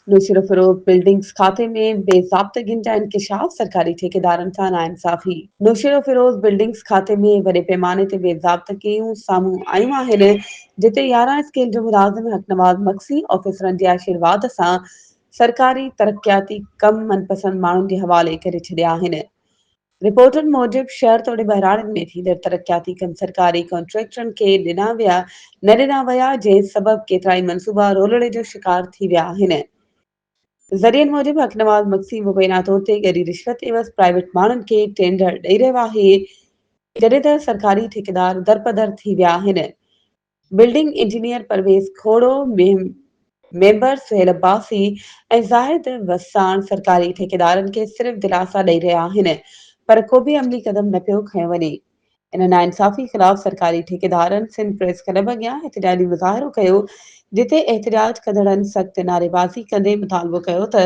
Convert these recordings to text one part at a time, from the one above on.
Nowshera फरोग़ buildings खाते में बेज़ाब्तगियुनि जा इंकिशाफ सरकारी ठेकेदारनि सां नाइंसाफ़ी। नौशेरा फरोग़ बिल्डिंग्स खाते में वॾे पैमाने ते बेज़ाब्तगियूं साम्हूं आयूं आहिनि, जिते 11 स्केल जो मुलाज़िम हक़नवाज़ मक्सी ऑफिसरनि जे आशीर्वाद सां सरकारी तरक्याती कम मनपसंद माण्हुनि जे हवाले करे छॾिया आहिनि। रिपोर्टनि मूजिबि शहर तोड़े बहिराड़नि में थींदड़ तरक्याती कम सरकारी कॉन्ट्रेक्टरनि खे न ॾिना विया, जंहिं सबबि केतिराई मंसूबा रोलड़े जो शिकार थी विया आहिनि। ज़रियनि मूजिबि हक़नवाज़ मक्सी मुबैना तौर ते ॻरी रिश्वत एवज़ प्राइवेट माण्हुनि खे टेंडर ॾेई रहियो आहे, जॾहिं त सरकारी ठेकेदार दरपदर थी विया आहिनि। Building engineer Pervez Khoro, member Suhail Abbasi ऐं ज़ाहिद वसाण सरकारी ठेकेदारनि खे सिर्फ़ दिलासा ॾेई रहिया आहिनि, पर को बि अमली क़दम न पियो खंयो वञे। इन नाइंसाफ़ी ख़िलाफ़ सरकारी ठेकेदारनि सिंध प्रेस क्लब अॻियां एहतिजाजी मुज़ाहिरो कयो, जिते एहतिजाज कंदड़नि सख़्त नारेबाज़ी कंदे मुतालबो कयो त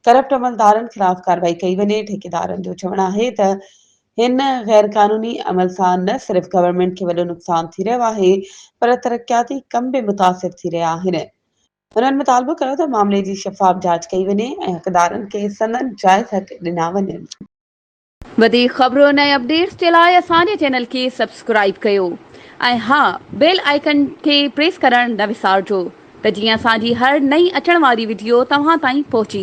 करप्ट अमलदारनि ख़िलाफ़ कार्रवाई कई वञे। ठेकेदारनि जो चवणु आहे त हिन गैर क़ानूनी अमल सां न सिर्फ़ गवर्नमेंट खे वॾो नुक़सान थी रहियो आहे, पर तरक्याती कम बि मुतासिर थी रहिया आहिनि। उन्हनि मुतालबो कयो त मामले जी शफ़ाफ़ जांच कई वञे ऐं हक़दारनि खे संदनि जाइज़ हक़ ॾिना वञनि। वधीक ख़बरुनि ऐं अपडेट्स जे लाइ असांजे चैनल खे सब्सक्राइब कयो ऐं हा, बेल आइकन खे प्रेस करणु न विसारिजो त जीअं असांजी हर नई अचण वारी वीडियो तव्हां ताईं पहुची